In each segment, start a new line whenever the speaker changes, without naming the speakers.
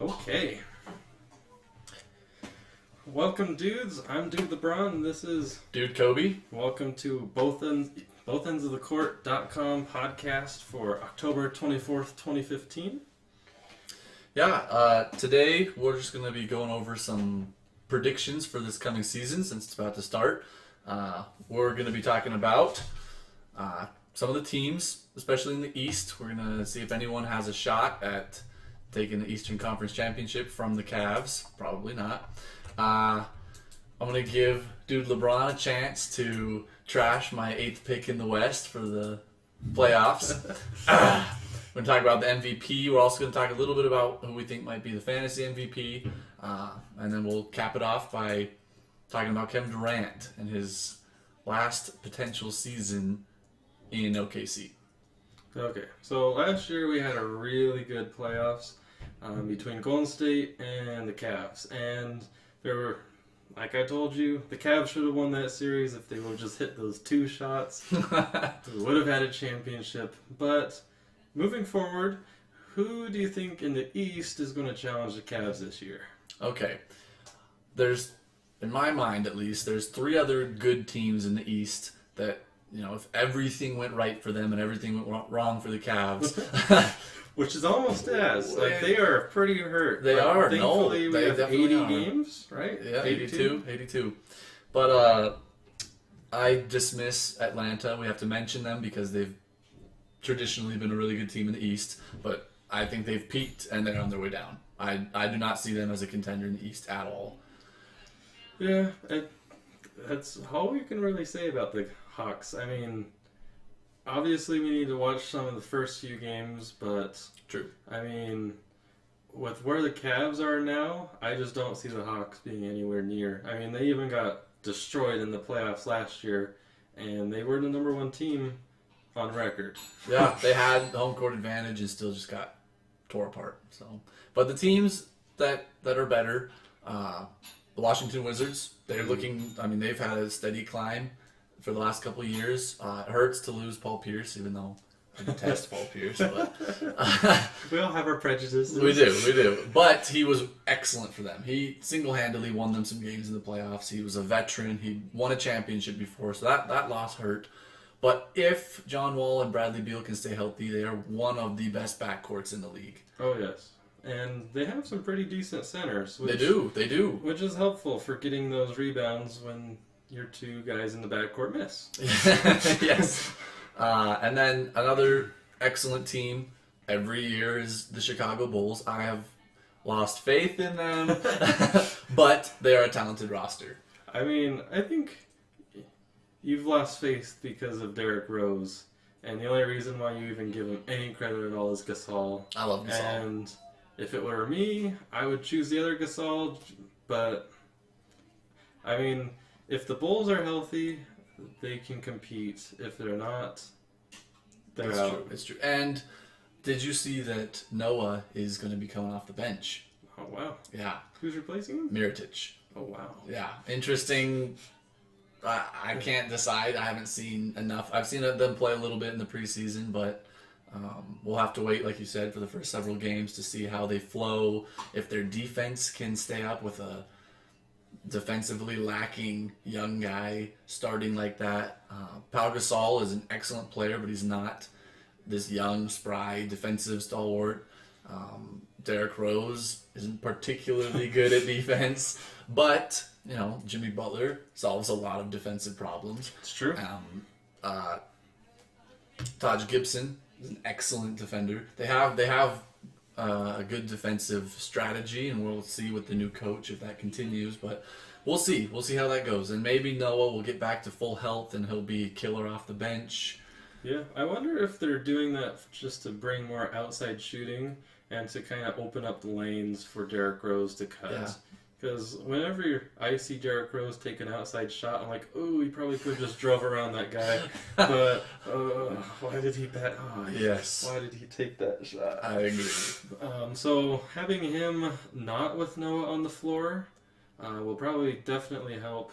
Okay. Welcome, dudes. I'm Dude LeBron, and this is
Dude Kobe.
welcome to both ends of the court.com podcast for October 24th, 2015.
Today we're just going to be going over some predictions for this coming season since it's about to start. We're going to be talking about some of the teams, especially in the East. We're going to see if anyone has a shot at taking the Eastern Conference Championship from the Cavs. Probably not. I'm going to give Dude LeBron a chance to trash my 8th pick in the West for the playoffs. We're going to talk about the MVP. We're also going to talk a little bit about who we think might be the fantasy MVP. And then we'll cap it off by talking about Kevin Durant and his last potential season in OKC.
Okay, so last year we had a really good playoffs between Golden State and the Cavs. And there were, like I told you, the Cavs should have won that series if they would have just hit those 2 shots. We would have had a championship. But moving forward, who do you think in the East is going to challenge the Cavs this year?
Okay. There's, in my mind at least, there's 3 other good teams in the East that, if everything went right for them and everything went wrong for the Cavs.
Which is almost as. Like, they are pretty hurt.
They are.
Thankfully, we have 80
definitely are.
games, right?
Yeah, 82. But I dismiss Atlanta. We have to mention them because they've traditionally been a really good team in the East. But I think they've peaked and they're on their way down. I do not see them as a contender in the East at all.
Yeah, that's all we can really say about the Hawks. I mean, obviously we need to watch some of the first few games, but
True.
I mean, with where the Cavs are now, I just don't see the Hawks being anywhere near. I mean, they even got destroyed in the playoffs last year, and they were the number 1 team on record.
Yeah, they had home court advantage and still just got tore apart. So, but the teams that are better, the Washington Wizards, they're looking. I mean, they've had a steady climb for the last couple of years. It hurts to lose Paul Pierce, even though I detest Paul Pierce. But
We all have our prejudices.
we do. But he was excellent for them. He single-handedly won them some games in the playoffs. He was a veteran. He won a championship before, so that loss hurt. But if John Wall and Bradley Beal can stay healthy, they are one of the best backcourts in the league.
Oh, yes. And they have some pretty decent centers.
They do.
Which is helpful for getting those rebounds when your 2 guys in the backcourt miss.
Yes. And then another excellent team every year is the Chicago Bulls. I have lost faith in them, but they are a talented roster.
I mean, I think you've lost faith because of Derrick Rose, and the only reason why you even give him any credit at all is Gasol.
I love Gasol.
And if it were me, I would choose the other Gasol, but I mean, if the Bulls are healthy, they can compete. If they're not, they're out.
It's true. And did you see that Noah is going to be coming off the bench?
Oh, wow.
Yeah.
Who's replacing him?
Mirotic.
Oh, wow.
Yeah. Interesting. I can't decide. I haven't seen enough. I've seen them play a little bit in the preseason, but we'll have to wait, like you said, for the first several games to see how they flow. If their defense can stay up with a defensively lacking young guy starting like that. Pau Gasol is an excellent player, but he's not this young, spry, defensive stalwart. Derrick Rose isn't particularly good at defense, but Jimmy Butler solves a lot of defensive problems.
It's true.
Taj Gibson is an excellent defender. They have a good defensive strategy, and we'll see with the new coach if that continues. But we'll see. We'll see how that goes. And maybe Noah will get back to full health, and he'll be a killer off the bench.
Yeah, I wonder if they're doing that just to bring more outside shooting and to kind of open up the lanes for Derrick Rose to cut.
Yeah.
Because whenever I see Derrick Rose take an outside shot, I'm like, oh, he probably could have just drove around that guy. But why did he bat? Oh,
Yes.
Why did he take that shot?
I agree.
So having him not with Noah on the floor will probably definitely help.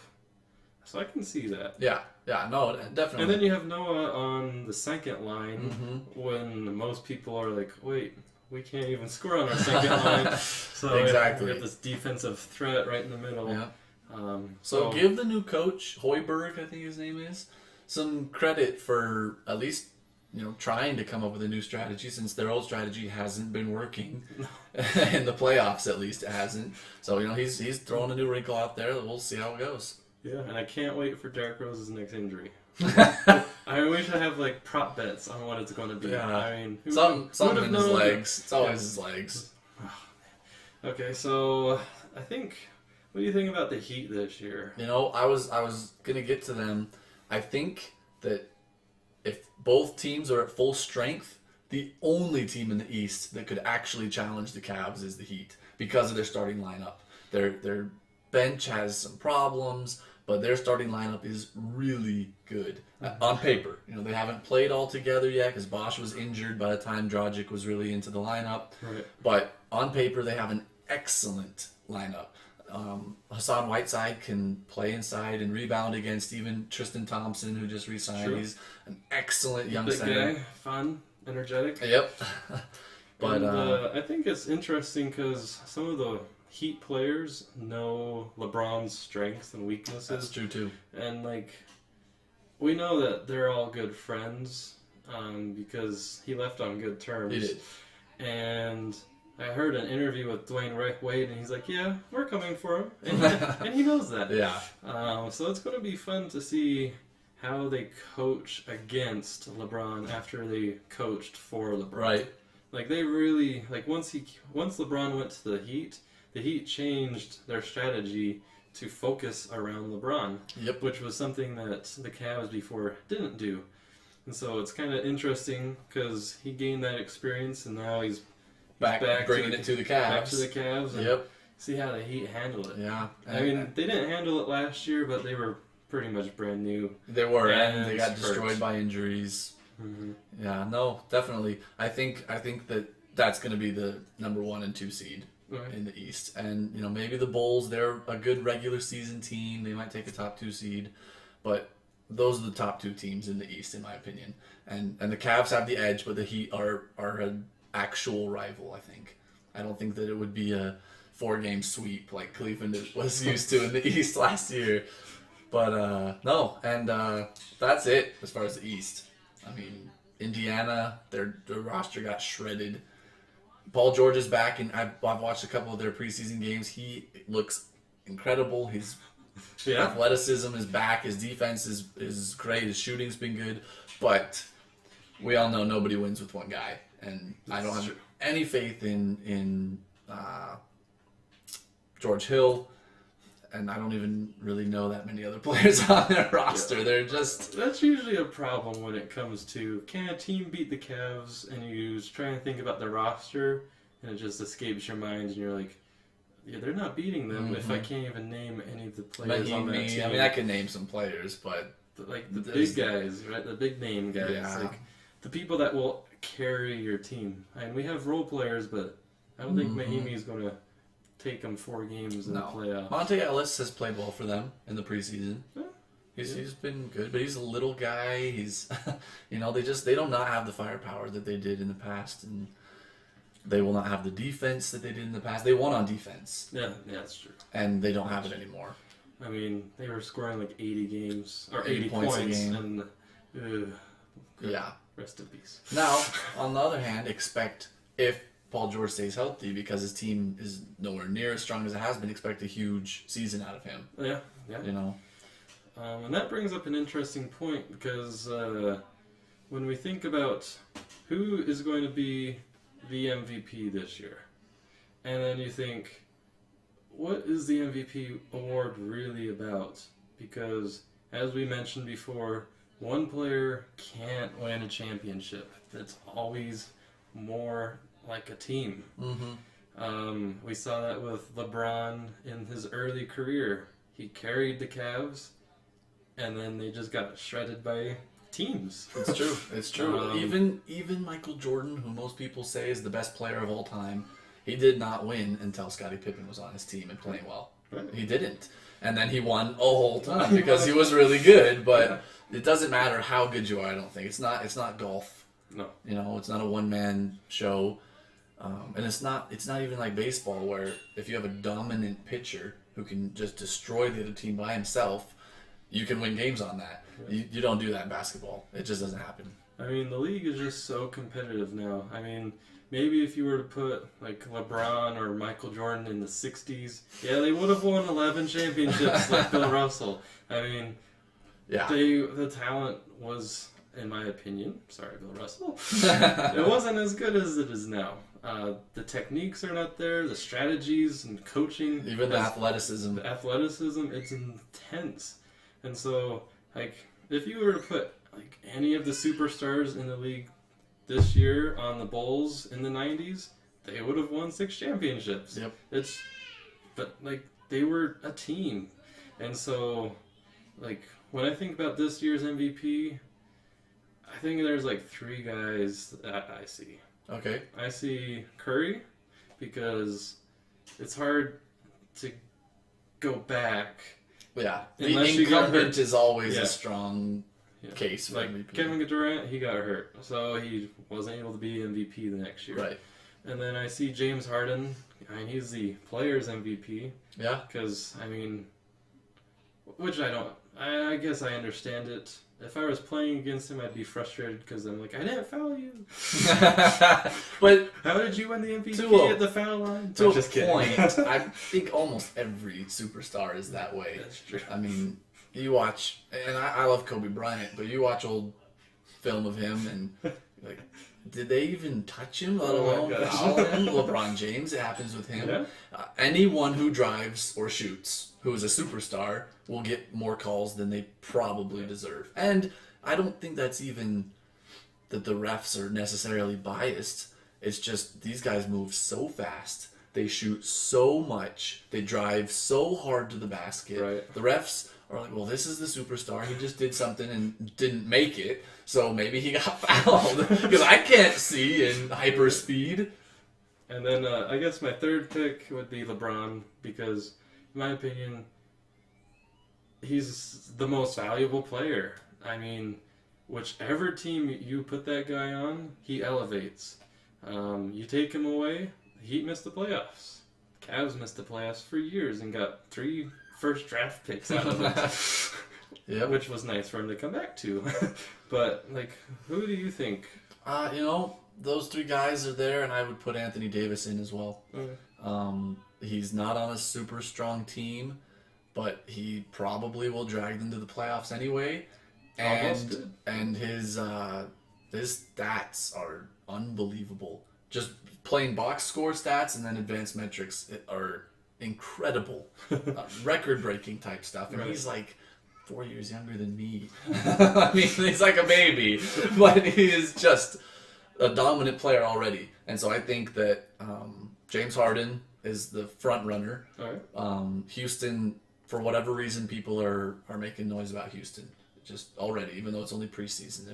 So I can see that.
Yeah, no, definitely.
And then you have Noah on the second line when most people are like, wait, we can't even score on our second line. So
Exactly.
we have this defensive threat right in the middle.
Yeah.
So
Give the new coach, Hoiberg, I think his name is, some credit for at least, trying to come up with a new strategy, since their old strategy hasn't been working. In the playoffs, at least, it hasn't. So, he's throwing a new wrinkle out there. We'll see how it goes.
yeah, and I can't wait for Derrick Rose's next injury. I mean, we should have like prop bets on what it's going to be.
Yeah.
I mean,
Something in his legs. It's always his legs.
Okay, so I think. What do you think about the Heat this year?
I was gonna get to them. I think that if both teams are at full strength, the only team in the East that could actually challenge the Cavs is the Heat because of their starting lineup. Their bench has some problems, but their starting lineup is really good on paper. They haven't played all together yet because Bosch was injured by the time Dragic was really into the lineup.
Right.
But on paper, they have an excellent lineup. Hassan Whiteside can play inside and rebound against even Tristan Thompson, who just re-signed.
Sure.
He's an excellent young
Big
center.
guy, fun, energetic.
Yep. But
I think it's interesting because some of the Heat players know LeBron's strengths and weaknesses.
that's true too.
And we know that they're all good friends because he left on good terms.
He did.
And I heard an interview with Dwayne Wade, and he's like, "Yeah, we're coming for him," and he knows that.
Yeah.
So it's going to be fun to see how they coach against LeBron after they coached for LeBron.
Right.
They really once LeBron went to the Heat changed their strategy to focus around LeBron.
Yep.
Which was something that the Cavs before didn't do. And so it's kind of interesting because he gained that experience, and now he's
Back bringing it to the Cavs.
Back to the Cavs. And
Yep.
see how the Heat handle it.
Yeah.
I mean, they didn't handle it last year, but they were pretty much brand new.
They were, and they got
hurt.
destroyed by injuries.
Mm-hmm.
Yeah. No, definitely. I think that's going to be the number 1 and 2 seed.
Right.
In the East. And, maybe the Bulls, they're a good regular season team. They might take a top 2 seed. But those are the top 2 teams in the East, in my opinion. And the Cavs have the edge, but the Heat are an actual rival, I think. I don't think that it would be a 4-game sweep like Cleveland was used to in the East last year. But, no. And that's it as far as the East. I mean, Indiana, their roster got shredded. Paul George is back, and I've watched a couple of their preseason games. He looks incredible. His athleticism is back. His defense is great. His shooting's been good. But we all know nobody wins with one guy. And I don't have any faith in George Hill. And I don't even really know that many other players on their roster. They're just...
That's usually a problem when it comes to, can a team beat the Cavs, and you try and think about the roster, and it just escapes your mind, and you're like, yeah, they're not beating them if I can't even name any of the players on that team.
I mean, I can name some players, but...
the big guys, right? The big name guys.
Yeah.
The people that will carry your team. And we have role players, but I don't think Mahimi's going to take them 4 games in the playoffs.
Monte Ellis has played well for them in the preseason.
Yeah.
He's been good, but he's a little guy. He's, they do not have the firepower that they did in the past, and they will not have the defense that they did in the past. They won on defense.
Yeah, that's true.
And they don't have it anymore.
I mean, they were scoring 80
80 points a game.
And
Yeah.
Rest in peace.
Now, on the other hand, expect if Paul George stays healthy, because his team is nowhere near as strong as it has been, expect a huge season out of him.
Yeah. And that brings up an interesting point, because when we think about who is going to be the MVP this year, and then you think, what is the MVP award really about? Because, as we mentioned before, one player can't win a championship. It's always more like a team.
Mm-hmm.
We saw that with LeBron in his early career. He carried the Cavs, and then they just got shredded by teams.
It's true. It's true. Even Michael Jordan, who most people say is the best player of all time, he did not win until Scottie Pippen was on his team and playing well.
Right.
He didn't. And then he won a whole ton because he was really good. But it doesn't matter how good you are, I don't think. It's not golf.
No.
It's not a one-man show. And it's not even like baseball where if you have a dominant pitcher who can just destroy the other team by himself, you can win games on that.
Yeah.
You don't do that in basketball. It just doesn't happen.
I mean, the league is just so competitive now. I mean, maybe if you were to put like LeBron or Michael Jordan in the 60s, yeah, they would have won 11 championships like Bill Russell. I mean,
Yeah.
the talent was, in my opinion, sorry, Bill Russell, it wasn't as good as it is now. The techniques are not there, the strategies and coaching.
Even the athleticism.
The athleticism, it's intense. And so, like, if you were to put like any of the superstars in the league this year on the Bulls in the 90s, they would have won 6 championships.
Yep.
But like, they were a team. And so, like, when I think about this year's MVP, I think there's like 3 guys that I see.
Okay.
I see Curry, because it's hard to go back.
Yeah.
Unless
The
you got
incumbent
hurt.
is always
Yeah.
a strong case for
Like
MVP.
Kevin Durant, he got hurt, so he wasn't able to be MVP the next year.
Right.
And then I see James Harden. I mean, he's the Players MVP,
Yeah.
because I mean, which I don't. I guess I understand it. If I was playing against him, I'd be frustrated because I'm like, I didn't foul you.
But
How did you win the MVP
To a-
at the foul line?
to
I'm
a
just kidding.
point, I think almost every superstar is that way.
That's true.
I mean, you watch, and I love Kobe Bryant, but you watch old film of him and like, did they even touch him, let
Oh my
alone
gosh.
foul him? LeBron James, it happens with him.
Yeah.
Anyone who drives or shoots who is a superstar will get more calls than they probably deserve. And I don't think that's even that the refs are necessarily biased. It's just these guys move so fast. They shoot so much. They drive so hard to the basket.
Right.
The refs are like, well, this is the superstar. He just did something and didn't make it, so maybe he got fouled because I can't see in hyper speed.
And then I guess my third pick would be LeBron, because, in my opinion, he's the most valuable player. I mean, whichever team you put that guy on, he elevates. You take him away, the Heat missed the playoffs. Cavs missed the playoffs for years and got 3 first draft picks out of it.
Yep.
Which was nice for him to come back to. But, like, who do you think?
Those 3 guys are there, and I would put Anthony Davis in as well. He's not on a super strong team, but he probably will drag them to the playoffs anyway.
Almost did.
And his stats are unbelievable. Just plain box score stats and then advanced metrics are incredible, record-breaking type stuff. And
Right.
he's like 4 years younger than me. I mean, he's like a baby, but he is just a dominant player already. And so I think that James Harden is the front runner.
All right.
Houston, for whatever reason, people are making noise about Houston just already, even though it's only preseason.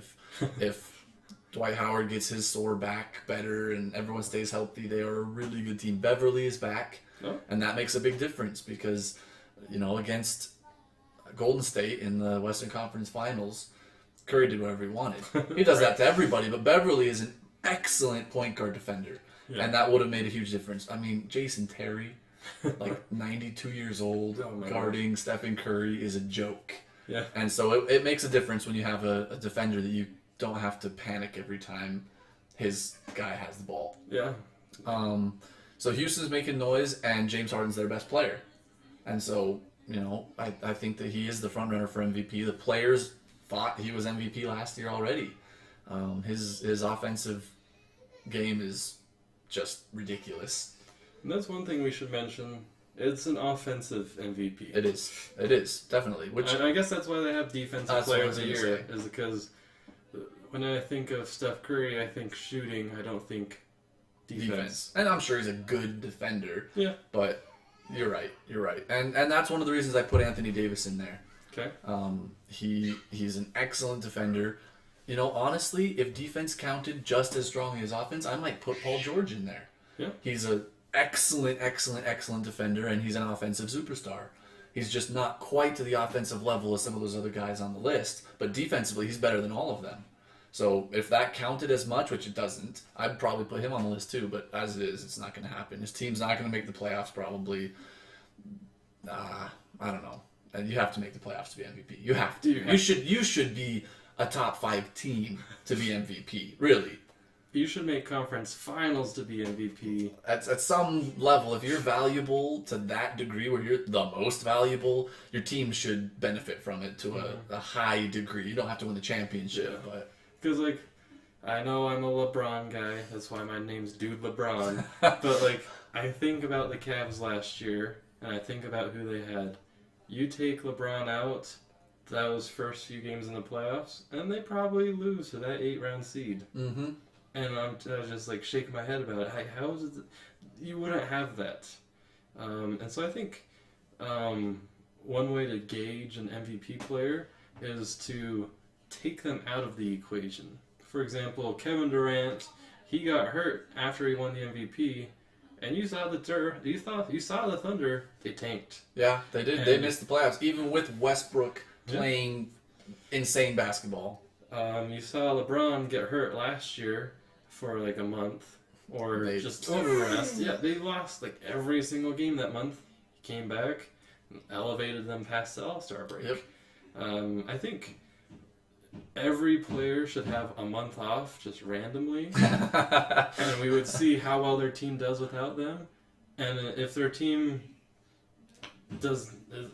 If Dwight Howard gets his sore back better and everyone stays healthy, they are a really good team. Beverly is back, and that makes a big difference because, against Golden State in the Western Conference Finals, Curry did whatever he wanted. He does that to everybody, but Beverly is an excellent point guard defender, and that would have made a huge difference. I mean, Jason Terry, like 92 years old, guarding Stephen Curry is a joke.
Yeah.
And so it makes a difference when you have a defender that you don't have to panic every time his guy has the ball.
Yeah.
So Houston's making noise, and James Harden's their best player. And so, I think that he is the front runner for MVP. The players thought he was MVP last year already. His offensive game is just ridiculous.
And that's one thing we should mention. It's an offensive MVP.
It is definitely. Which
I guess that's why they have Defensive
That's
Player
what I
of the
was gonna
Year, is because when I think of Steph Curry, I think shooting. I don't think defense.
and I'm sure he's a good defender.
Yeah.
But you're right. And that's one of the reasons I put Anthony Davis in there.
Okay.
He's an excellent defender. Honestly, if defense counted just as strongly as offense, I might put Paul George in there.
Yeah.
He's an excellent defender, and he's an offensive superstar. He's just not quite to the offensive level as some of those other guys on the list, but defensively, he's better than all of them. So if that counted as much, which it doesn't, I'd probably put him on the list too. But as it is, it's not going to happen. His team's not going to make the playoffs probably. I don't know. And you have to make the playoffs to be MVP. You have to. You should be a top 5 team to be MVP. Really.
You should make conference finals to be MVP.
At some level, if you're valuable to that degree where you're the most valuable, your team should benefit from it to a high degree. You don't have to win the championship, but
because like I know I'm a LeBron guy. That's why my name's Dude LeBron. But like I think about the Cavs last year, and I think about who they had. You take LeBron out, those first few games in the playoffs, and they probably lose to that 8-round seed.
Mm-hmm.
And I was just like shaking my head about it. How is it? You wouldn't have that. And so I think one way to gauge an MVP player is to take them out of the equation. For example, Kevin Durant, he got hurt after he won the MVP, and you saw the Thunder, they tanked.
Yeah, they did. They missed the playoffs, even with Westbrook playing insane basketball.
You saw LeBron get hurt last year for like a month, or just over rest. Yeah, they lost like every single game that month. He came back, and elevated them past the All-Star break.
Yep.
I think every player should have a month off just randomly, and we would see how well their team does without them. And if their team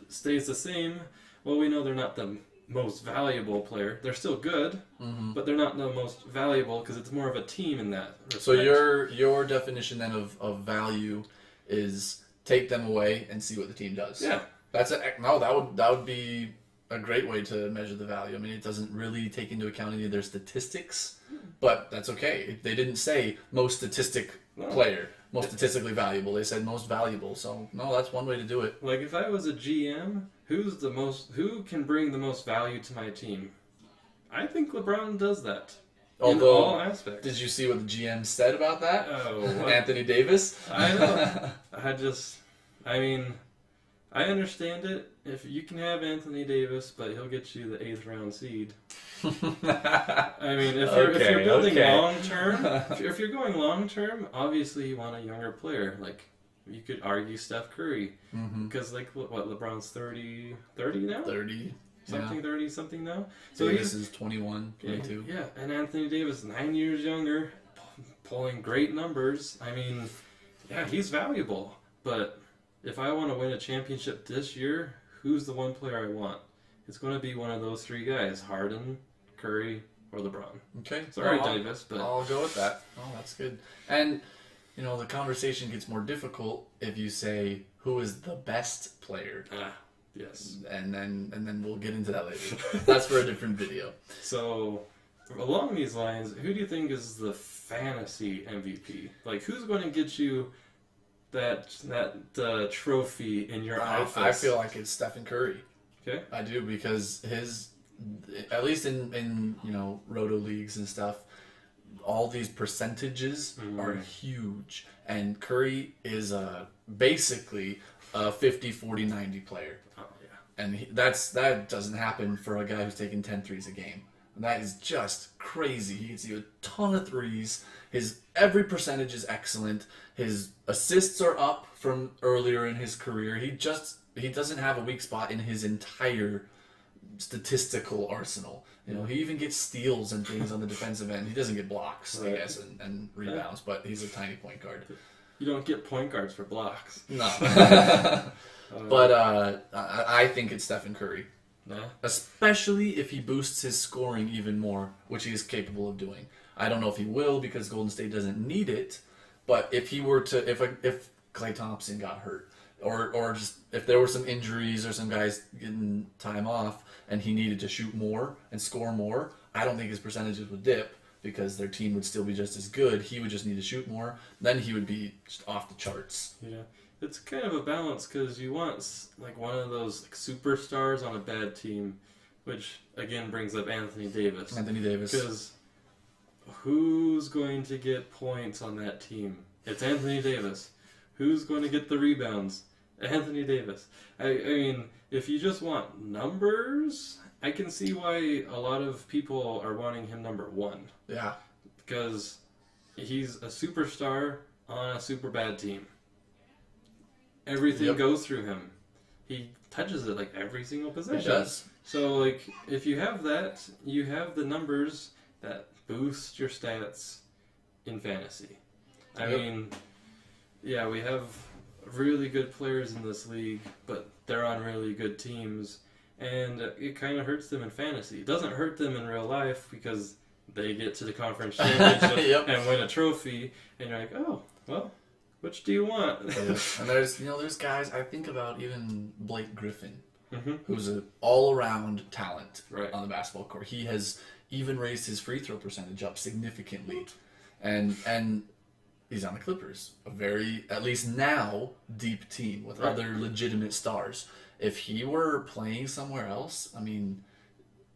stays the same, well, we know they're not the most valuable player. They're still good, but they're not the most valuable because it's more of a team in that respect.
So your definition then of value is take them away and see what the team does.
Yeah.
That would be a great way to measure the value. I mean, it doesn't really take into account any of their statistics, but that's okay. They didn't say most player, most statistically valuable. They said most valuable. So no, that's one way to do it.
Like if I was a GM, who can bring the most value to my team? I think LeBron does that.
Although,
in all aspects.
Did you see what the GM said about that?
Oh,
Anthony Davis?
I know. I understand it. If you can have Anthony Davis, but he'll get you the 8th round seed. I mean, if you're building long term, if you're going long term, obviously you want a younger player. Like you could argue Steph Curry, because like what LeBron's 30 now?
30.
Something 30 something now. So
Davis is 21, 22.
Yeah, and Anthony Davis 9 years younger, pulling great numbers. I mean, yeah, he's valuable. But if I want to win a championship this year, who's the one player I want? It's going to be one of those 3 guys: Harden, Curry, or LeBron.
Okay.
Sorry, Davis, but
I'll go with that. Oh, that's good. And the conversation gets more difficult if you say who is the best player.
Yes.
And then we'll get into that later. That's for a different video.
So, along these lines, who do you think is the fantasy MVP? Like, who's going to get you that trophy in your office?
I feel like it's Stephen Curry.
Okay.
I do, because at least in roto leagues and stuff, all these percentages are huge, and Curry is basically a 50, 40, 90 player.
Oh yeah.
And that doesn't happen for a guy who's taking 10 threes a game. And that is just crazy. He gets you a ton of threes. His every percentage is excellent. His assists are up from earlier in his career. He doesn't have a weak spot in his entire statistical arsenal. He even gets steals and things on the defensive end. He doesn't get blocks, I guess, and rebounds, but he's a tiny point guard.
You don't get point guards for blocks.
No. But I think it's Stephen Curry.
Yeah.
Especially if he boosts his scoring even more, which he is capable of doing. I don't know if he will, because Golden State doesn't need it, but if he were to, if Klay Thompson got hurt, or just if there were some injuries or some guys getting time off and he needed to shoot more and score more, I don't think his percentages would dip, because their team would still be just as good. He would just need to shoot more. Then he would be just off the charts.
Yeah. It's kind of a balance, because you want like one of those superstars on a bad team, which again brings up Anthony Davis. Because who's going to get points on that team? It's Anthony Davis. Who's going to get the rebounds? Anthony Davis. I mean, if you just want numbers I can see why a lot of people are wanting him number 1
Yeah.
because he's a superstar on a super bad team. Everything
Yep.
goes through him. He touches it like every single
It
possession.
does.
So, like, if you have that, you have the numbers that boost your stats in fantasy. I
Yep.
mean, yeah, we have really good players in this league, but they're on really good teams, and it kind of hurts them in fantasy. It doesn't hurt them in real life because they get to the conference championship
Yep.
and win a trophy, and you're like, oh, well, which do you want?
And there's guys, I think about even Blake Griffin,
hmm
who's an all-around talent
Right.
on the basketball court. He has even raised his free throw percentage up significantly, and he's on the Clippers, a very, at least now, deep team with
Right.
other legitimate stars. If he were playing somewhere else, I mean,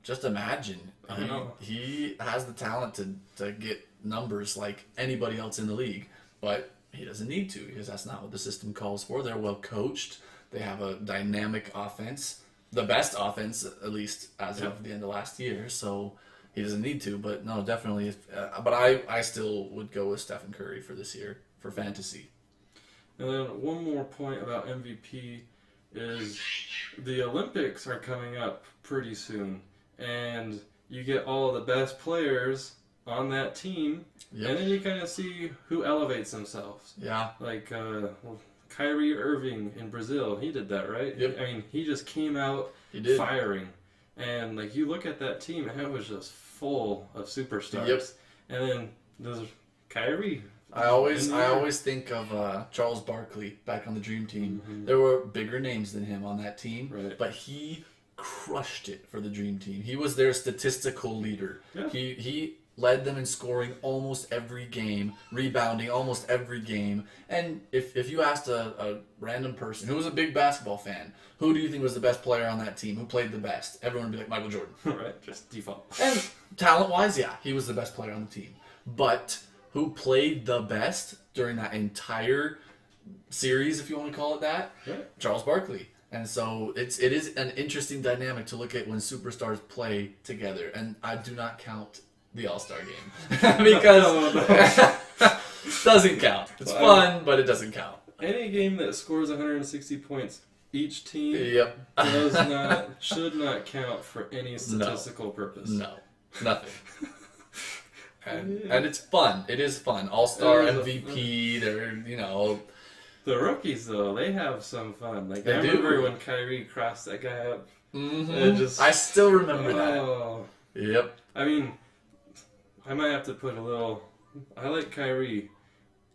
just imagine.
I know.
He has the talent to get numbers like anybody else in the league, but he doesn't need to because that's not what the system calls for. They're well coached. They have a dynamic offense, the best offense, at least as
Yep.
of the end of last year. So he doesn't need to. But no, definitely. But I still would go with Stephen Curry for this year for fantasy.
And then one more point about MVP is the Olympics are coming up pretty soon, and you get all of the best players on that team, and then you kind of see who elevates themselves.
Yeah.
Like Kyrie Irving in Brazil, he did that, right?
Yep.
I mean, he just came out
He did.
firing, and like you look at that team, and it was just full of superstars.
Yep.
And then there's Kyrie.
I always
in there.
think of Charles Barkley back on the Dream Team.
Mhm.
There were bigger names than him on that team,
Right.
but he crushed it for the Dream Team. He was their statistical leader.
Yeah.
He led them in scoring almost every game, rebounding almost every game. And if you asked a random person who was a big basketball fan, who do you think was the best player on that team? Who played the best? Everyone would be like Michael Jordan.
right, just default.
And talent-wise, yeah, he was the best player on the team. But who played the best during that entire series, if you want to call it that?
Yeah.
Charles Barkley. And so it is an interesting dynamic to look at when superstars play together. And I do not count the All-Star game because doesn't count. It's
Well,
fun, but it doesn't count.
Any game that scores 160 points each team
Yep.
should not count for any statistical purpose.
No, nothing. And,
Yeah.
and it's fun. It is fun. All-Star
It is
MVP. They're,
The rookies, though, they have some fun. Like,
They
I remember
do.
when Kyrie crossed that guy up.
mhm.
It just-
I still remember that.
Oh.
Yep.
I mean, I might have to put a little... I like Kyrie.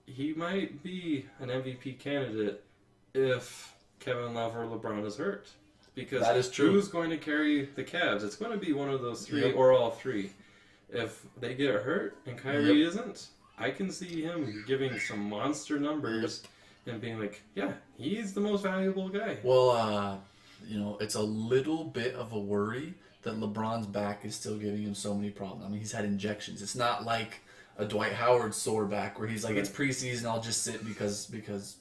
He might be an MVP candidate if Kevin Love or LeBron is hurt. Because
That is true.
who's going to carry the Cavs? It's going to be one of those three
Yep.
or all three. If they get hurt and Kyrie isn't, I can see him giving some monster numbers and being like, yeah, he's the most valuable guy.
Well, it's a little bit of a worry that LeBron's back is still giving him so many problems. I mean, he's had injections. It's not like a Dwight Howard sore back where he's like, it's preseason, I'll just sit because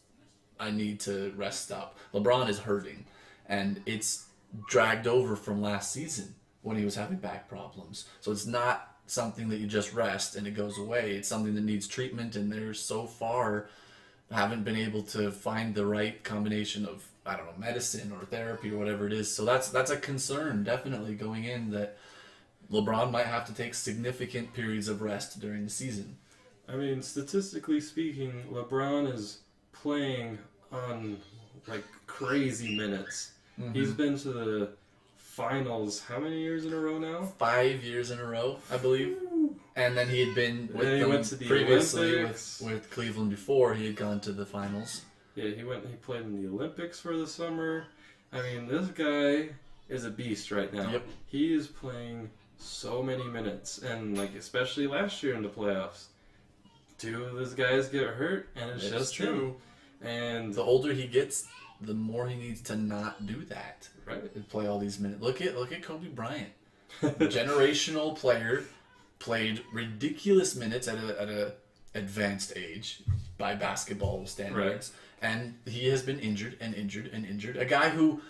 I need to rest up. LeBron is hurting, and it's dragged over from last season when he was having back problems. So it's not something that you just rest and it goes away. It's something that needs treatment, and they're so far haven't been able to find the right combination of, I don't know, medicine or therapy or whatever it is. So that's a concern definitely going in, that LeBron might have to take significant periods of rest during the season.
I mean, statistically speaking, LeBron is playing on like crazy minutes. He's been to the finals how many years in a row now?
5 years in a row, I believe. And then he had been with
And he
them
went to the
previously
Olympics.
with Cleveland before he had gone to the finals.
Yeah, he played in the Olympics for the summer. I mean, this guy is a beast right now.
Yep.
He is playing so many minutes, and like especially last year in the playoffs, two of his guys get hurt, and it's just him. And
The older he gets, the more he needs to not do that.
right,
And play all these minutes. Look at Kobe Bryant. Generational player, played ridiculous minutes at a advanced age by basketball standards, and he has been injured and injured and injured. A guy who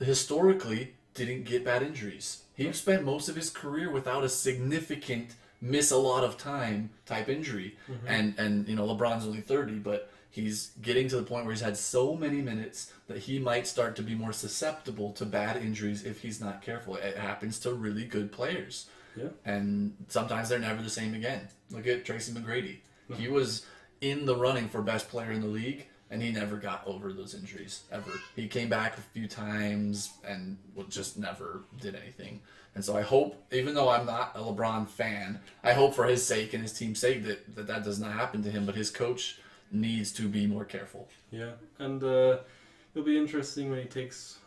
historically didn't get bad injuries. He spent most of his career without a significant miss a lot of time type injury. And you know, LeBron's only 30, but he's getting to the point where he's had so many minutes that he might start to be more susceptible to bad injuries if he's not careful. It happens to really good players.
Yeah.
And sometimes they're never the same again. Look at Tracy McGrady. He was in the running for best player in the league, and he never got over those injuries, ever. He came back a few times and just never did anything. And so I hope, even though I'm not a LeBron fan, I hope for his sake and his team's sake that does not happen to him, but his coach needs to be more careful.
Yeah, and it'll be interesting when he takes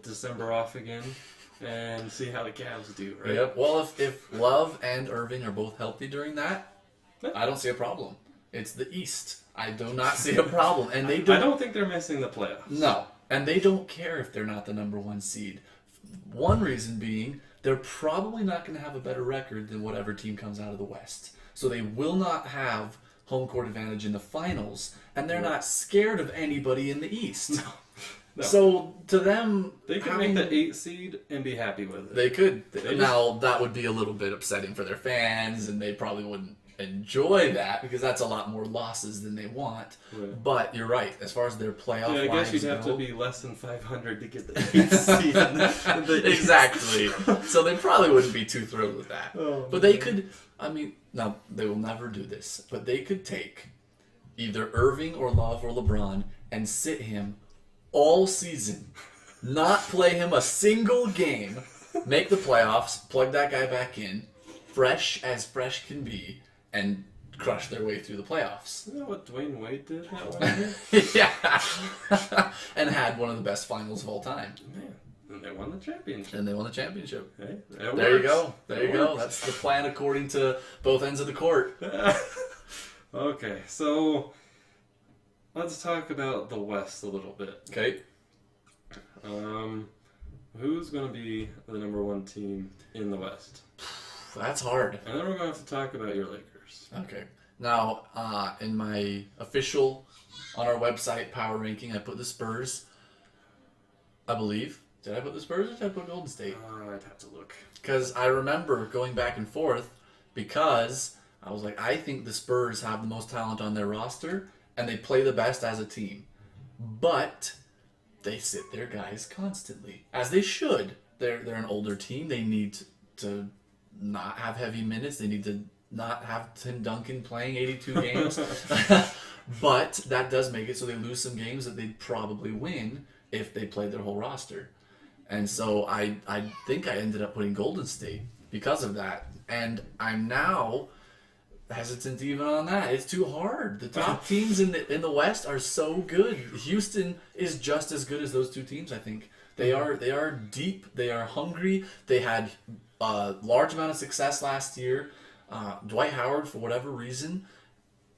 December off again and see how the Cavs do, right?
Yep. Well, if Love and Irving are both healthy during that, I don't see a problem. It's the East. I do not see a problem. And they don't.
I don't think they're missing the playoffs.
No. And they don't care if they're not the number one seed. One reason being, they're probably not going to have a better record than whatever team comes out of the West. So they will not have home court advantage in the finals, and they're not scared of anybody in the East.
No.
So to them,
They could make the 8th seed and be happy with it.
they could.
They
Now, that would be a little bit upsetting for their fans, and they probably wouldn't enjoy that because that's a lot more losses than they want.
Right.
But you're right. As far as their playoff
Yeah, I guess
lines
you'd have
go,
to be less than 500 to get the 8th seed. in the East.
Exactly. So they probably wouldn't be too thrilled with that.
Oh,
But they could, I mean, no, they will never do this, but they could take either Irving or Love or LeBron and sit him all season, not play him a single game, make the playoffs, plug that guy back in, fresh as fresh can be, and crush their way through the playoffs.
You know what Dwayne Wade did that one year?
Yeah. And had one of the best finals of all time.
Man, and they won the championship.
And they won the championship.
Hey,
There you go. There you go. That's the plan according to both ends of the court.
Okay, so let's talk about the West a little bit.
Okay.
Who's going to be the number one team in the West?
That's hard.
And then we're going to have to talk about your Lakers.
Okay. Now, in my official, on our website, power ranking, I put the Spurs, I believe. Did I put the Spurs or did I put Golden State?
I'd have to look.
Because I remember going back and forth because I was like, I think the Spurs have the most talent on their roster and they play the best as a team. But they sit their guys constantly, as they should. They're an older team. They need to not have heavy minutes. They need to not have Tim Duncan playing 82 games. But that does make it so they lose some games that they'd probably win if they played their whole roster. And so I think I ended up putting Golden State because of that. And I'm now hesitant even on that. It's too hard. The top teams in the West are so good. Houston is just as good as those two teams, I think. They are deep. They are hungry. They had a large amount of success last year. Dwight Howard, for whatever reason,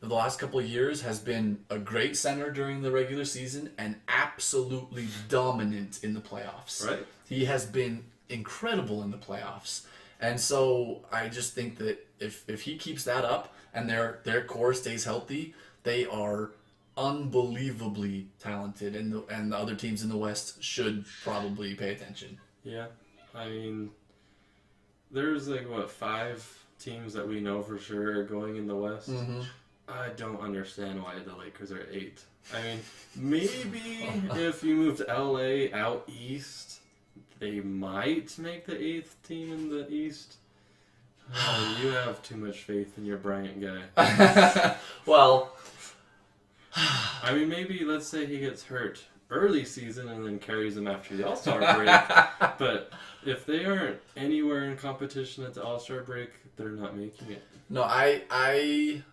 the last couple of years has been a great center during the regular season and absolutely dominant in the playoffs.
Right.
He has been incredible in the playoffs. And so I just think that if he keeps that up and their core stays healthy, they are unbelievably talented, and the other teams in the West should probably pay attention.
Yeah. I mean, there's 5 teams that we know for sure are going in the West.
Mm-hmm.
I don't understand why the Lakers are 8. I mean, maybe if you moved LA out east, they might make the 8th team in the East. Oh, you have too much faith in your Bryant guy.
Well,
I mean, maybe let's say he gets hurt early season and then carries them after the All-Star break. But if they aren't anywhere in competition at the All-Star break, they're not making it.
no, I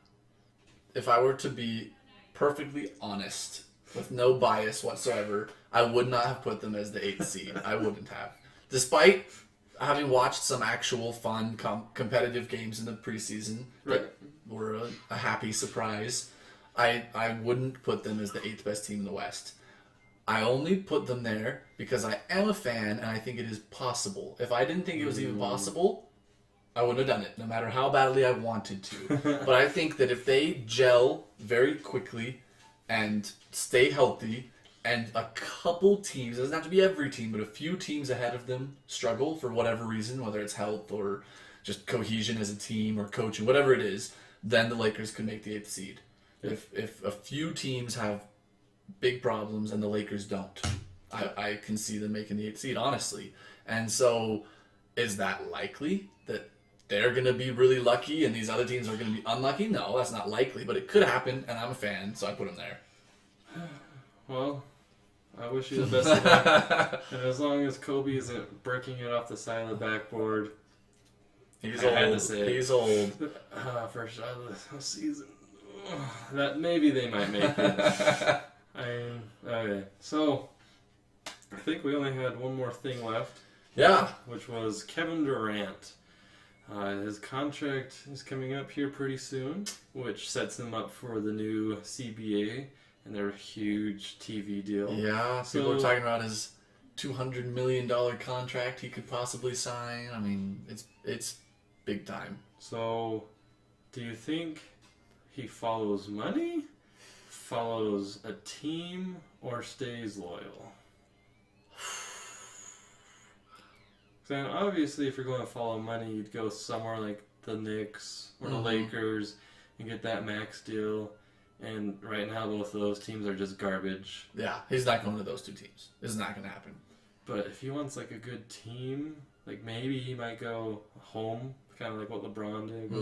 if I were to be perfectly honest, with no bias whatsoever, I would not have put them as the 8th seed. I wouldn't have. Despite having watched some actual fun competitive games in the preseason that were a happy surprise, I wouldn't put them as the 8th best team in the West. I only put them there because I am a fan and I think it is possible. If I didn't think it was even possible, I wouldn't have done it, no matter how badly I wanted to. But I think that if they gel very quickly and stay healthy and a couple teams, it doesn't have to be every team, but a few teams ahead of them struggle for whatever reason, whether it's health or just cohesion as a team or coaching, whatever it is, then the Lakers could make the 8th seed.
Yeah.
If a few teams have big problems and the Lakers don't, I can see them making the 8th seed, honestly. And so, is that likely that they're going to be really lucky and these other teams are going to be unlucky? No, that's not likely, but it could happen, and I'm a fan, so I put them there.
Well, I wish you the best of luck. And as long as Kobe isn't breaking it off the side of the backboard,
He's
I had to
old.
say it.
He's old.
first shot of the season, that maybe they might make it. Okay, so I think we only had one more thing left.
Yeah.
Which was Kevin Durant. His contract is coming up here pretty soon, which sets him up for the new CBA and their huge TV deal.
Yeah.
So-
People are talking about his $200 million contract he could possibly sign. I mean, it's big time.
So, do you think he follows money, follows a team, or stays loyal? Then obviously, if you're going to follow money, you'd go somewhere like the Knicks or the Lakers and get that max deal. And right now, both of those teams are just garbage.
Yeah, he's not going to those two teams. This is not going to happen.
But if he wants like a good team, like maybe he might go home, kind of like what LeBron did,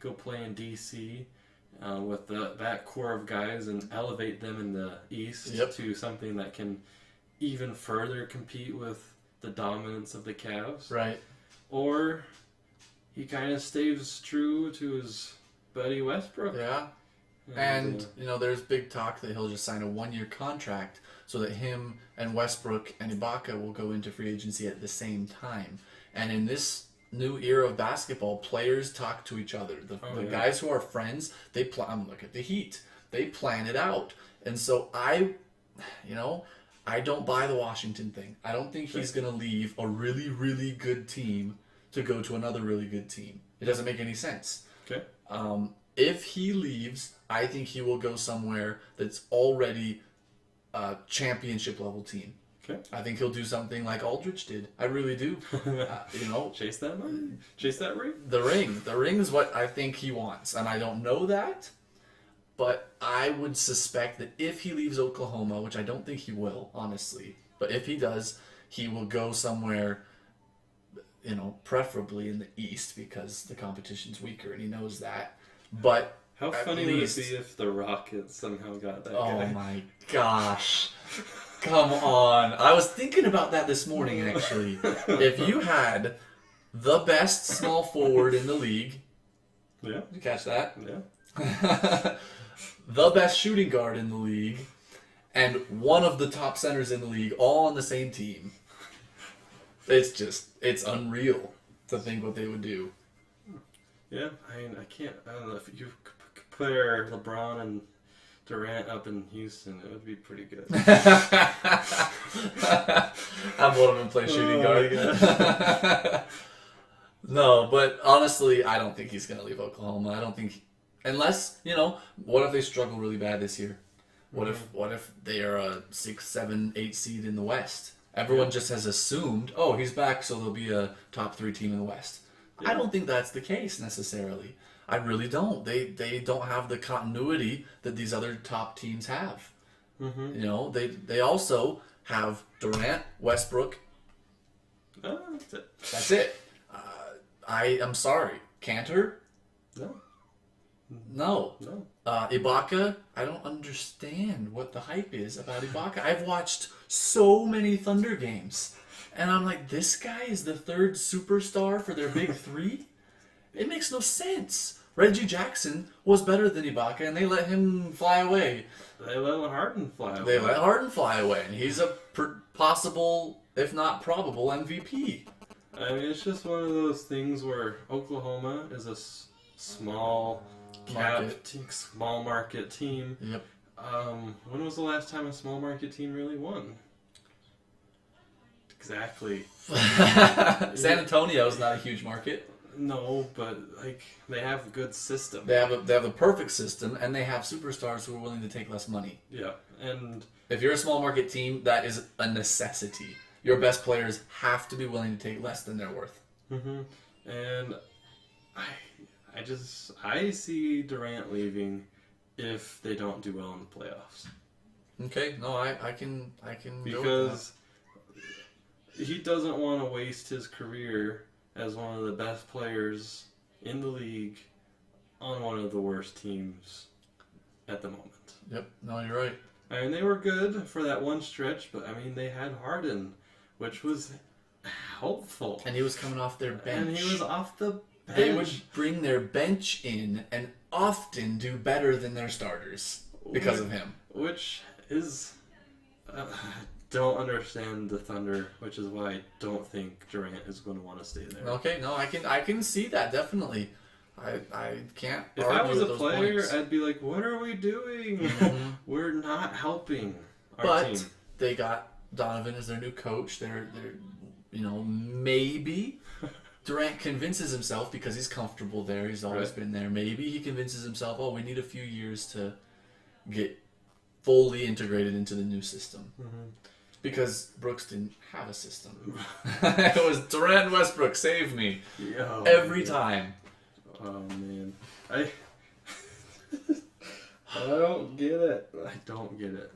go play in DC with that core of guys and elevate them in the East to something that can even further compete with the dominance of the Cavs.
Right.
Or he kind of stays true to his buddy Westbrook.
Yeah. And, there's big talk that he'll just sign a 1-year contract so that him and Westbrook and Ibaka will go into free agency at the same time. And in this new era of basketball, players talk to each other. The guys who are friends, they plan. Look at the Heat. They plan it out. And so I don't buy the Washington thing. I don't think he's going to leave a really, really good team to go to another really good team. It doesn't make any sense.
Okay.
If he leaves, I think he will go somewhere that's already a championship level team.
Okay.
I think he'll do something like Aldridge did. I really do.
Chase that money. Chase that ring.
The ring. The ring is what I think he wants. And I don't know that, but I would suspect that if he leaves Oklahoma, which I don't think he will, honestly, but if he does, he will go somewhere, preferably in the East because the competition's weaker and he knows that. But
how funny would it be if the Rockets somehow got that guy?
Oh my gosh. Come on. I was thinking about that this morning, actually. If you had the best small forward in the league,
Yeah.
did you catch that?
Yeah.
The best shooting guard in the league, and one of the top centers in the league all on the same team, it's unreal to think what they would do.
Yeah, I don't know if you compare LeBron and Durant up in Houston, it would be pretty good.
Have one of them play shooting guard again. No, but honestly, I don't think he's going to leave Oklahoma. I don't think, unless, what if they struggle really bad this year? What if they are a 6, 7, 8 seed in the West? Everyone just has assumed, he's back, so they'll be a top 3 team in the West. Yeah. I don't think that's the case necessarily. I really don't. They don't have the continuity that these other top teams have. They also have Durant, Westbrook.
That's it.
That's it. I'm sorry. Cantor? No. Ibaka? I don't understand what the hype is about Ibaka. I've watched so many Thunder games. And I'm like, this guy is the third superstar for their big 3? It makes no sense. Reggie Jackson was better than Ibaka, and they let him fly away.
They let Harden fly away.
They let Harden fly away, and he's a possible, if not probable, MVP.
I mean, it's just one of those things where Oklahoma is a small market team.
Yep.
When was the last time a small market team really won? Exactly.
San Antonio is not a huge market.
No, but like they have a good system.
They have a perfect system, and they have superstars who are willing to take less money.
Yeah, and
If you're a small market team, that is a necessity. Your best players have to be willing to take less than they're worth.
and I see Durant leaving if they don't do well in the playoffs.
Okay, no, I can go with
Because he doesn't want to waste his career as one of the best players in the league on one of the worst teams at the moment.
that. Yep, no, you're right.
I mean, they were good for that one stretch, but I mean, they had Harden, which was helpful.
And he was coming off their bench.
And he was off the bench.
They would bring their bench in and often do better than their starters because of him.
Which is... I don't understand the Thunder, which is why I don't think Durant is going to want to stay there.
Okay, no, I can see that definitely. I can't.
If
argue
I was a
with those
player,
points.
I'd be like, what are we doing? We're not helping our
But
team.
they got Donovan as their new coach. They're maybe Durant convinces himself because he's comfortable there. He's always
Right.
been there. Maybe he convinces himself, oh, we need a few years to get fully integrated into the new system. Because Brooks didn't have a system. It was Durant and Westbrook, save me.
Yo,
Every time.
Oh, man. I don't get it. I don't get it.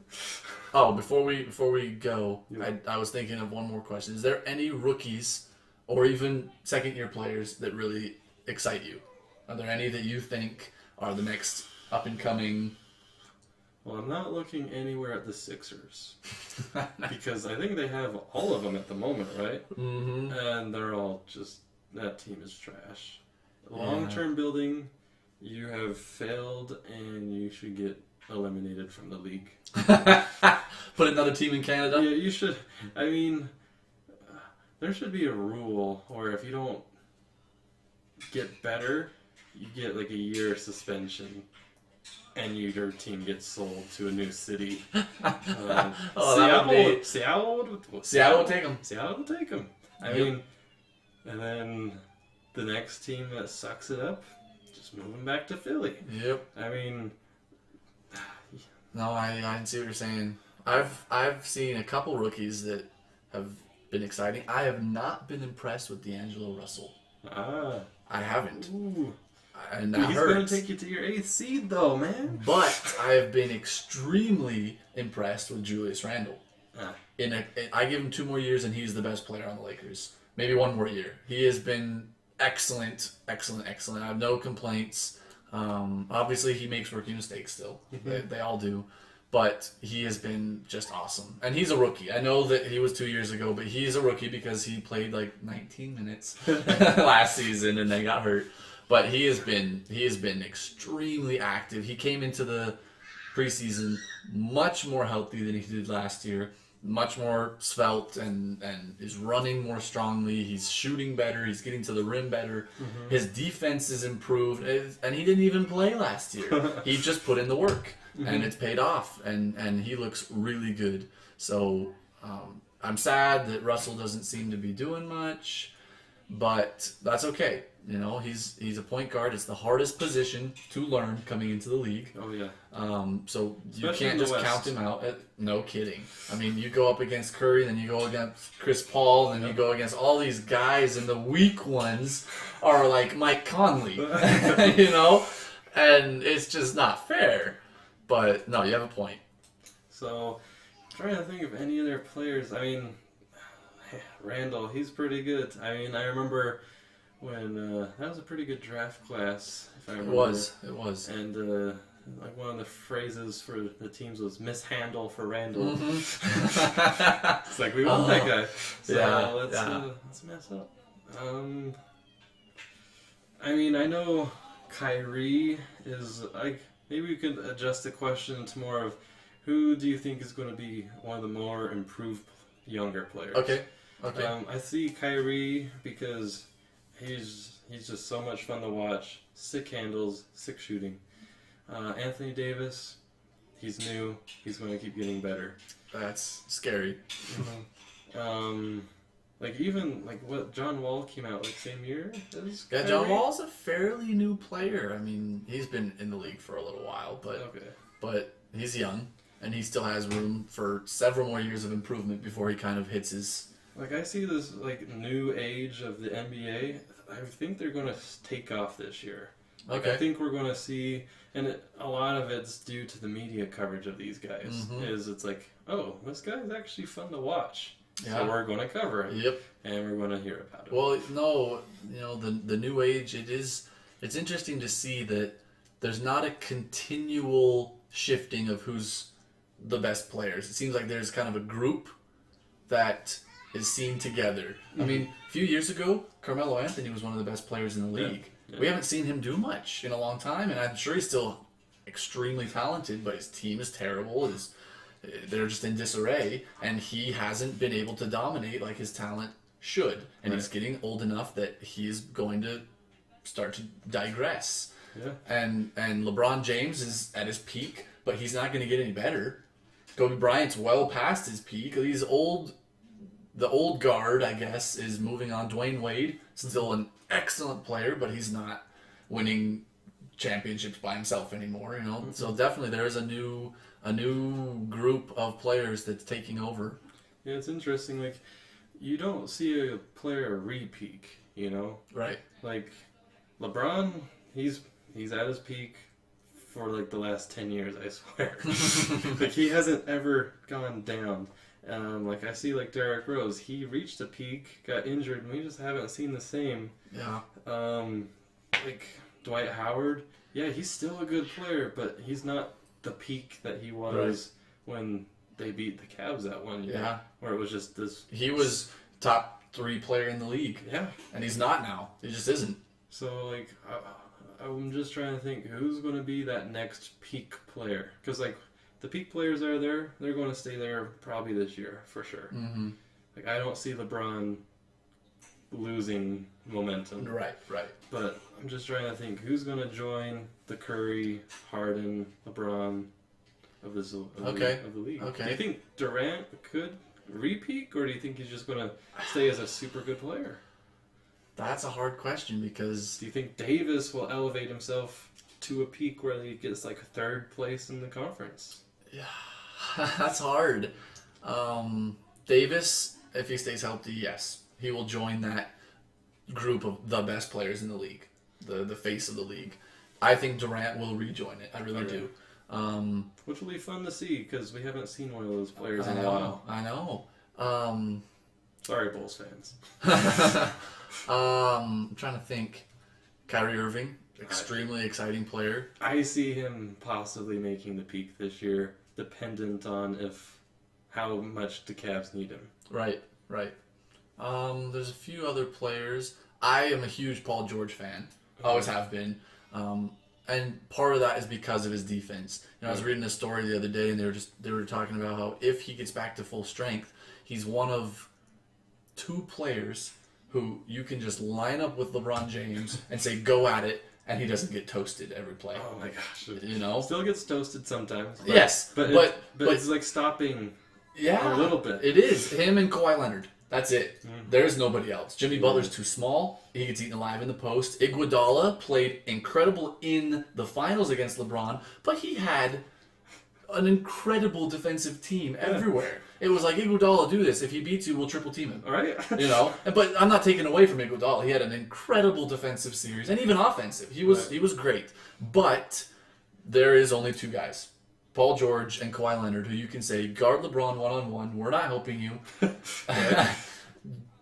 Oh, before we go,
Yeah.
I was thinking of one more question. Is there any rookies or even second-year players that really excite you? Are there any that you think are the next up-and-coming...
Well, I'm not looking anywhere at the Sixers. Because I think they have all of them at the moment, right?
Mm-hmm.
And they're all just... That team is trash. Long-term building, you have failed, and you should get eliminated from the league.
Put another team in Canada?
Yeah, you should. I mean, there should be a rule where if you don't get better, you get like a year suspension, and your team gets sold to a new city.
That would be...
Seattle
Seattle would take them.
Seattle would take them. I
Yep.
mean, and then the next team that sucks it up, just move them back to Philly.
Yep.
I mean,
No, I see what you're saying. I've seen a couple rookies that have been exciting. I have not been impressed with D'Angelo Russell. I haven't.
Ooh.
And that
He's
hurts.
going to take you to your 8th seed, though, man.
But I have been extremely impressed with Julius Randle.
Ah.
I give him 2 more years, and he's the best player on the Lakers. Maybe 1 more year. He has been excellent. I have no complaints. Obviously, he makes rookie mistakes still. They all do. But he has been just awesome. And he's a rookie. I know that he was 2 years ago, but he's a rookie because he played like 19 minutes last season and then got hurt. But he has been extremely active. He came into the preseason much more healthy than he did last year, much more svelte and is running more strongly. He's shooting better. He's getting to the rim better. His defense is improved, and he didn't even play last year. He just put in the work, and it's paid off, and he looks really good. So I'm sad that Russell doesn't seem to be doing much, but that's okay. You know, he's a point guard. It's the hardest position to learn coming into the league.
Oh, yeah.
So you
Especially in
can't
the
just
West.
count him out. No kidding. I mean, you go up against Curry, then you go against Chris Paul, and then you go against all these guys, and the weak ones are like Mike Conley, you know? And it's just not fair. But no, you have a point.
So, I'm trying to think of any other players. I mean, Randall, he's pretty good. I mean, I remember when that was a pretty good draft class, if I
It
remember.
was.
And like one of the phrases for the teams was mishandle for Randall. It's like we want that guy. So let's mess up. I mean, I know Kyrie is like, maybe we could adjust the question to more of who do you think is going to be one of the more improved younger players?
Okay.
I see Kyrie because he's just so much fun to watch. Sick handles, sick shooting. Anthony Davis, he's new. He's going to keep getting better.
That's scary.
Like even like what John Wall came out like same year as
Yeah,
Kyrie?
John Wall's a fairly new player. I mean, he's been in the league for a little while,
Okay.
but he's young and he still has room for several more years of improvement before he kind of hits his.
Like I see this like new age of the NBA. I think they're going to take off this year. Like I
Okay.
think we're going to see, and a lot of it's due to the media coverage of these guys. Is it's like, oh, this guy's actually fun to watch,
Yeah.
so we're going to cover it,
Yep.
and we're going to hear about it.
Well, no, the new age. It's interesting to see that there's not a continual shifting of who's the best players. It seems like there's kind of a group that is seen together. I mean, a few years ago, Carmelo Anthony was one of the best players in the league.
Yeah.
We haven't seen him do much in a long time, and I'm sure he's still extremely talented, but his team is terrible. They're just in disarray, and he hasn't been able to dominate like his talent should. And he's getting old enough that he's going to start to digress.
Yeah.
And LeBron James is at his peak, but he's not going to get any better. Kobe Bryant's well past his peak. He's old. The old guard, I guess, is moving on. Dwayne Wade, still an excellent player, but he's not winning championships by himself anymore. So definitely there is a new group of players that's taking over.
Yeah, it's interesting. Like, you don't see a player re-peak.
Right.
Like LeBron, he's at his peak for like the last 10 years, I swear. Like he hasn't ever gone down. Like I see like Derrick Rose, he reached a peak, got injured, and we just haven't seen the same.
Yeah.
Like Dwight Howard, yeah, he's still a good player, but he's not the peak that he was when they beat the Cavs that one year.
Yeah.
Where it was just this.
He was top 3 player in the league,
Yeah.
and he's not now. He just isn't.
So like, I'm just trying to think who's going to be that next peak player, because like the peak players are there, they're going to stay there probably this year for sure.
Mm-hmm.
Like I don't see LeBron losing momentum.
Right.
But I'm just trying to think who's going to join the Curry, Harden, LeBron of this of the league.
Okay.
Do you think Durant could re-peak, or do you think he's just going to stay as a super good player?
That's a hard question because
Do you think Davis will elevate himself to a peak where he gets like third place in the conference?
that's hard. Davis, if he stays healthy, yes, he will join that group of the best players in the league, the face of the league. I think Durant will rejoin it. I really do.
Which will be fun to see because we haven't seen one of those players
I
in a while.
know.
Sorry, Bulls fans.
I'm trying to think. Kyrie Irving, extremely exciting player.
I see him possibly making the peak this year, dependent on how much the Cavs need him.
Right. There's a few other players. I am a huge Paul George fan. Always have been. And part of that is because of his defense. I was reading a story the other day, and they were talking about how if he gets back to full strength, he's one of 2 players who you can just line up with LeBron James and say go at it, and he doesn't get toasted every play.
Oh my gosh!
Still
gets toasted sometimes.
Yes,
but it's like stopping
yeah,
a little bit.
It is him and Kawhi Leonard. That's it. There's nobody else. Jimmy Butler's too small. He gets eaten alive in the post. Iguodala played incredible in the finals against LeBron, but he had an incredible defensive team everywhere. It was like, Iguodala, do this. If he beats you, we'll triple team him.
All right.
But I'm not taking away from Iguodala. He had an incredible defensive series and even offensive. He was great. But there is only 2 guys. Paul George and Kawhi Leonard, who you can say, guard LeBron one-on-one. We're not helping you.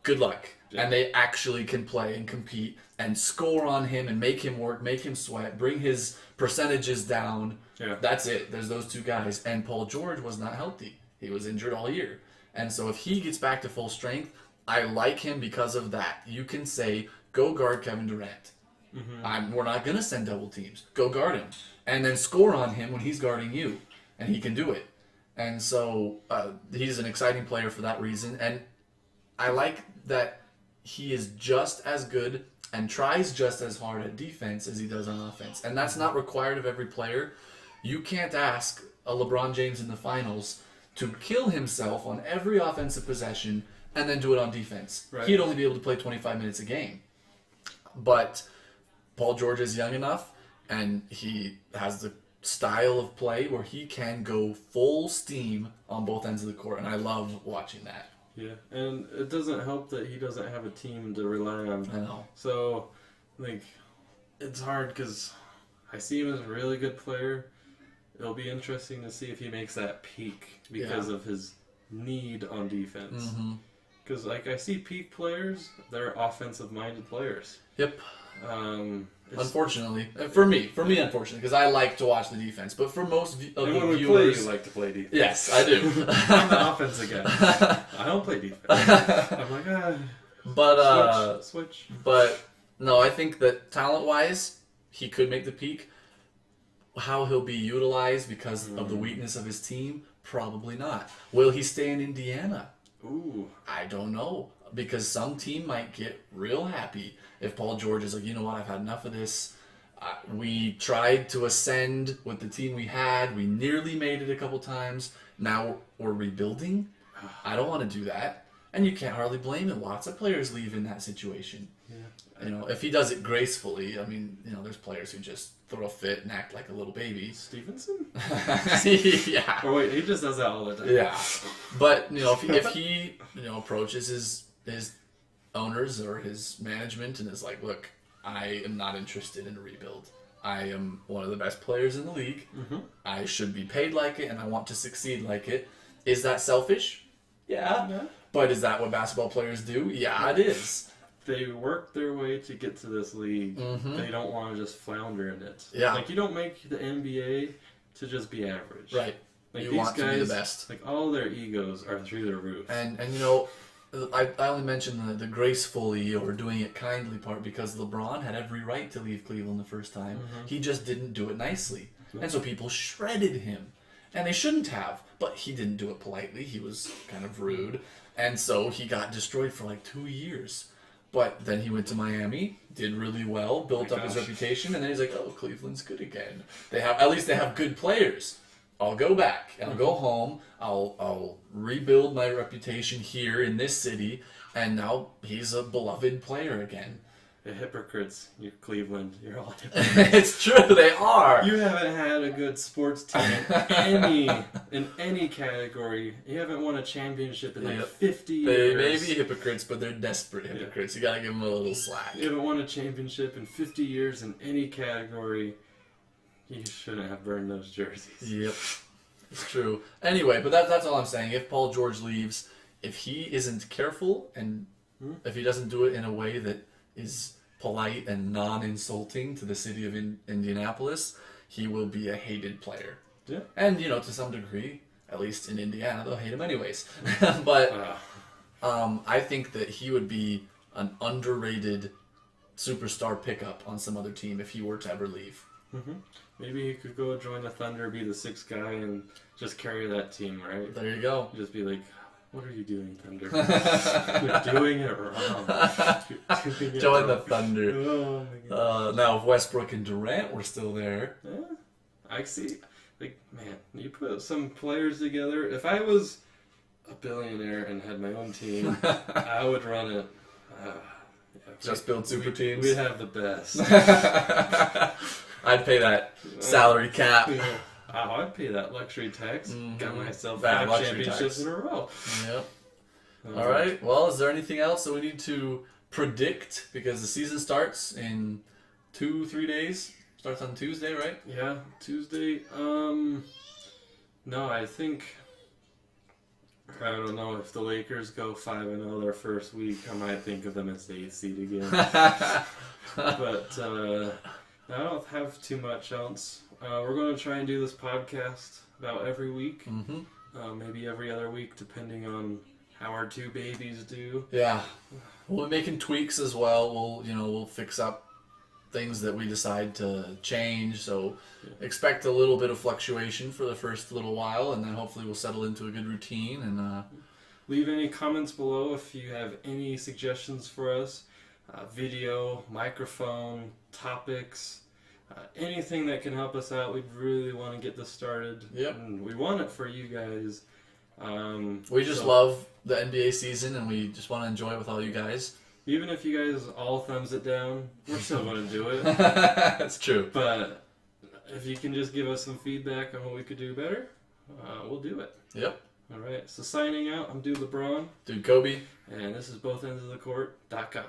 Good luck. Yeah. And they actually can play and compete and score on him and make him work, make him sweat, bring his percentages down.
Yeah.
That's it. There's those 2 guys. And Paul George was not healthy. He was injured all year. And so if he gets back to full strength, I like him because of that. You can say, go guard Kevin Durant. We're not going to send double teams. Go guard him. And then score on him when he's guarding you. And he can do it. And so he's an exciting player for that reason. And I like that he is just as good and tries just as hard at defense as he does on offense. And that's not required of every player. You can't ask a LeBron James in the finals to kill himself on every offensive possession and then do it on defense.
Right.
He'd only be able to play 25 minutes a game. But Paul George is young enough, and he has the style of play where he can go full steam on both ends of the court, and I love watching that.
Yeah, and it doesn't help that he doesn't have a team to rely on.
I know.
So, like, it's hard because I see him as a really good player. It'll be interesting to see if he makes that peak because of his need on defense.
Mm-hmm.
Because, like, I see peak players, they're offensive-minded players.
Yep.
Unfortunately.
Unfortunately. For me, unfortunately, because I like to watch the defense. But for most of
And
the
when we play,
viewers...
you like to play defense.
Yes, I do.
I'm the offense again. I don't play defense. I'm like,
But,
switch.
But, no, I think that talent-wise, he could make the peak. How he'll be utilized because of the weakness of his team, probably not. Will he stay in Indiana?
Ooh.
I don't know. Because some team might get real happy if Paul George is like, you know what, I've had enough of this. We tried to ascend with the team we had. We nearly made it a couple times. Now we're rebuilding. I don't want to do that. And you can't hardly blame him. Lots of players leave in that situation.
Yeah.
You know, if he does it gracefully, I mean, you know, there's players who just throw a fit and act like a little baby.
Stevenson?
Yeah.
Or wait, he just does that all the time.
Yeah. But, you know, if he you know, approaches his owners or his management and is like, look, I am not interested in a rebuild. I am one of the best players in the league.
Mm-hmm.
I should be paid like it, and I want to succeed like it. Is that selfish? Yeah. But is that what basketball players do? Yeah, it is.
They work their way to get to this league.
Mm-hmm.
They don't want to just flounder in it.
Yeah.
Like, you don't make the NBA to just be average.
Right.
Like,
You
these
want
guys,
to be the best.
like, all their egos are through the roof.
And you know, I only mentioned the gracefully or doing it kindly part because LeBron had every right to leave Cleveland the first time.
Mm-hmm.
He just didn't do it nicely. And so people shredded him. And they shouldn't have. But he didn't do it politely. He was kind of rude. And so he got destroyed for like 2 years. But then he went to Miami, did really well, built up his reputation, and then he's like, oh, Cleveland's good again. At least they have good players. I'll go back. I'll go home. I'll rebuild my reputation here in this city, and now he's a beloved player again.
The hypocrites, you're Cleveland. You're all hypocrites.
It's true, they are.
You haven't had a good sports team in any category. You haven't won a championship in like 50
They
years.
may be hypocrites, but they're desperate hypocrites. You gotta give them a little slack.
You haven't won a championship in 50 years in any category. You shouldn't have burned those jerseys.
Yep, it's true. Anyway, but that's all I'm saying. If Paul George leaves, if he isn't careful and if he doesn't do it in a way that is polite and non-insulting to the city of Indianapolis, he will be a hated player.
Yeah.
And, you know, to some degree, at least in Indiana, they'll hate him anyways. But I think that he would be an underrated superstar pickup on some other team if he were to ever leave.
Mm-hmm. Maybe he could go join the Thunder, be the sixth guy, and just carry that team, right?
There you go.
Just be like, what are you doing, Thunder? You're doing it wrong.
Join the Thunder.
Oh my God.
Now, if Westbrook and Durant were still there...
Yeah, I see. Like, man, you put some players together. If I was a billionaire and had my own team, I would run it.
Just build super teams?
We'd have the best.
I'd pay that salary cap.
Oh, I'd pay that luxury tax. Got myself
That
5
luxury
championships
tax.
in a row.
Yep. All right. Well, is there anything else that we need to predict? Because the season starts in 2-3 days. Starts on Tuesday, right?
Yeah, Tuesday. No, I think... I don't know if the Lakers go 5-0 their first week. I might think of them as the 8th seed again. But I don't have too much else. We're going to try and do this podcast about every week.
Mm-hmm.
Maybe every other week, depending on how our 2 babies do.
Yeah. We'll be making tweaks as well. We'll fix up things that we decide to change. So expect a little bit of fluctuation for the first little while, and then hopefully we'll settle into a good routine. And
leave any comments below if you have any suggestions for us. Video, microphone, topics, anything that can help us out. We really want to get this started.
Yep.
And we want it for you guys.
We just love the NBA season, and we just want to enjoy it with all you guys.
Even if you guys all thumbs it down, we're still going to do it.
That's true.
But if you can just give us some feedback on what we could do better, we'll do it.
Yep.
All right. So signing out, I'm Dude LeBron.
Dude Kobe.
And this is BothEndsOfTheCourt.com.